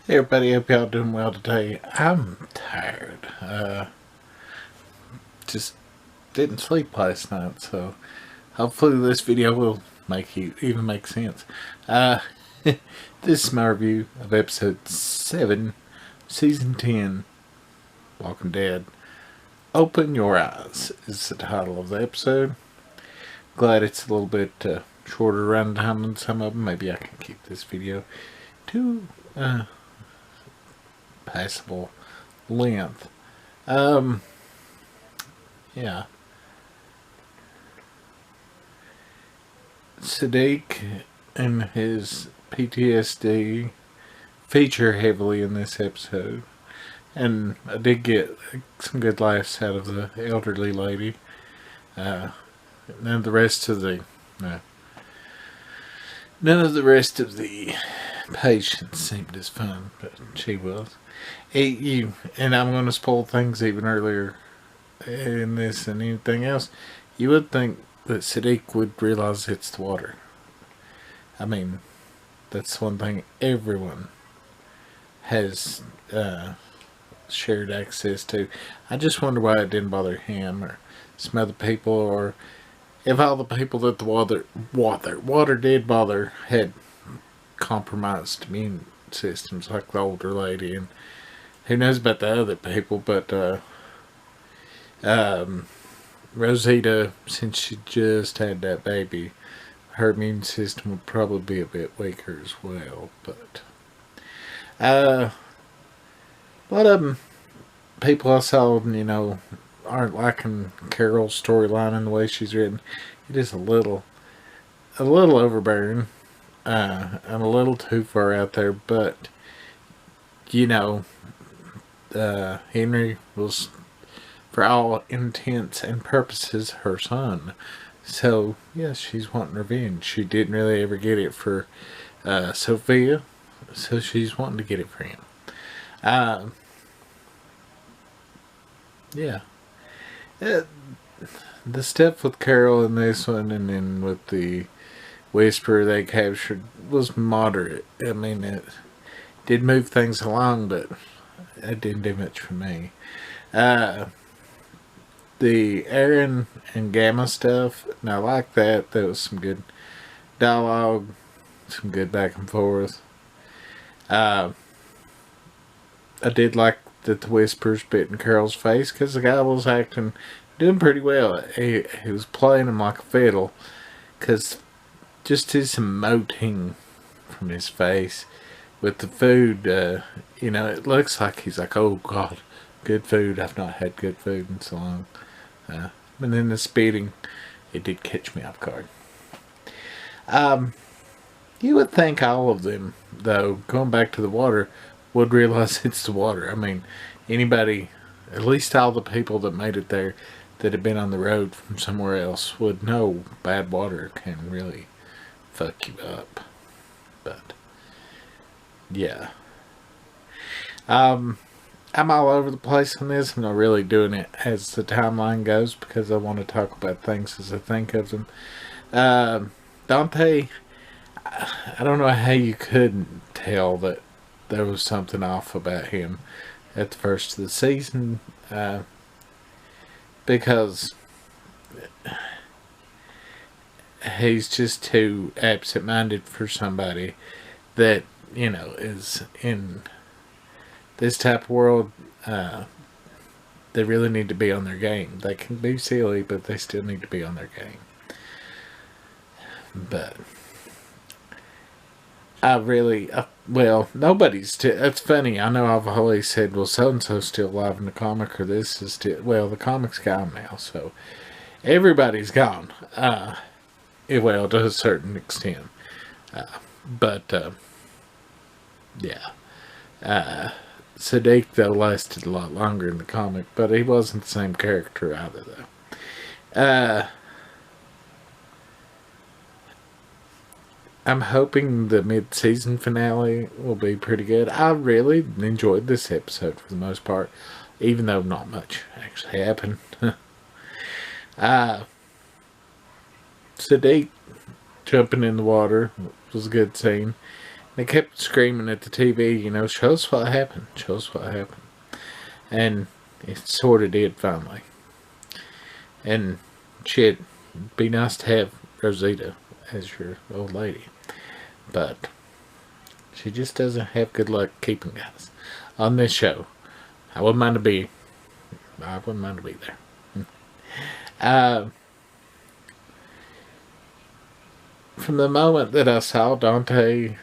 Hey everybody, hope y'all doing well today. I'm tired. Just didn't sleep last night, so hopefully this video will make sense. Uh, this is my review of episode 7, season 10, Walking Dead. Open Your Eyes is the title of the episode. Glad it's a little bit shorter runtime than some of them. Maybe I can keep this video to passable length. Yeah. Siddiq and his PTSD feature heavily in this episode. And I did get some good laughs out of the elderly lady. And the rest of the... none of the rest of the patients seemed as fun, but she was. And I'm going to spoil things even earlier in this than anything else. You would think that Siddiq would realize it's the water. I mean, that's one thing everyone has shared access to. I just wonder why it didn't bother him or some other people, or if all the people that the water did bother had compromised immune systems, like the older lady, and who knows about the other people. But Rosita, since she just had that baby, her immune system would probably be a bit weaker as well. But a lot of them, people I saw, aren't liking Carol's storyline and the way she's written. It is a little overbearing, and a little too far out there. But Henry was, for all intents and purposes, her son. So, yes, she's wanting revenge. She didn't really ever get it for Sophia, so she's wanting to get it for him. Yeah. The stuff with Carol in this one, and then with the Whisperer they captured, was moderate. I mean, it did move things along, but it didn't do much for me. The Aaron and Gamma stuff, and I like that. There was some good dialogue, some good back and forth. I did like that the Whisperers bit in Carol's face, because the guy was doing pretty well. He was playing him like a fiddle, because just his emoting from his face with the food, it looks like he's like, oh God, good food. I've not had good food in so long. But then the speeding, it did catch me off guard. You would think all of them, though, going back to the water, would realize it's the water. I mean, anybody, at least all the people that made it there that had been on the road from somewhere else, would know bad water can really fuck you up. But, yeah. I'm all over the place on this. I'm not really doing it as the timeline goes, because I want to talk about things as I think of them. Dante, I don't know how you couldn't tell that there was something off about him at the first of the season, because he's just too absent-minded for somebody that, is in this type of world. They really need to be on their game. They can be silly, but they still need to be on their game. But nobody's that's funny. I know I've always said, well, so-and-so's still alive in the comic, or this is still, the comic's gone now, so everybody's gone. To a certain extent. Siddiq, though, lasted a lot longer in the comic, but he wasn't the same character either, though. I'm hoping the mid-season finale will be pretty good. I really enjoyed this episode for the most part, even though not much actually happened. Siddiq jumping in the water was a good scene. They kept screaming at the TV, you know, show us what happened, show us what happened. And it sort of did finally. And shit, it'd be nice to have Rosita as your old lady. But she just doesn't have good luck keeping guys on this show. I wouldn't mind to be there. From the moment that I saw Dante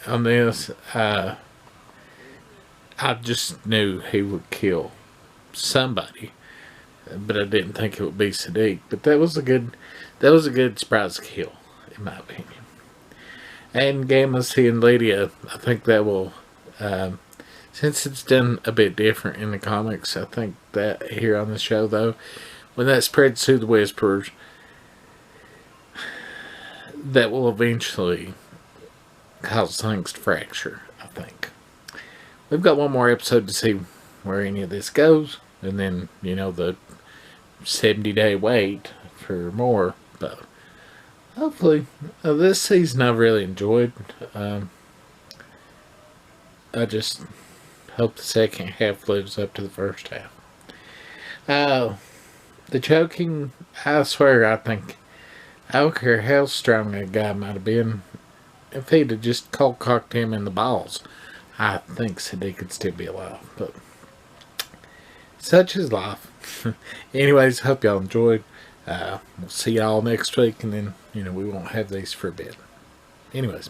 on this, I just knew he would kill somebody, but I didn't think it would be Sadiq. But that was a good surprise kill, in my opinion. And Gamma and Lydia, I think that will, since it's done a bit different in the comics, I think that here on the show, though, when that spreads through the Whisperers, that will eventually cause things to fracture, I think. We've got one more episode to see where any of this goes, and then, you know, the 70-day wait for more, but hopefully, this season I've really enjoyed. I just hope the second half lives up to the first half. The choking, I swear, I don't care how strong that guy might have been, if he'd have just cold cocked him in the balls, I think Sadiq could still be alive. But such is life. Anyways, hope y'all enjoyed. We'll see y'all next week, and then, you know, we won't have these for a bit. Anyways.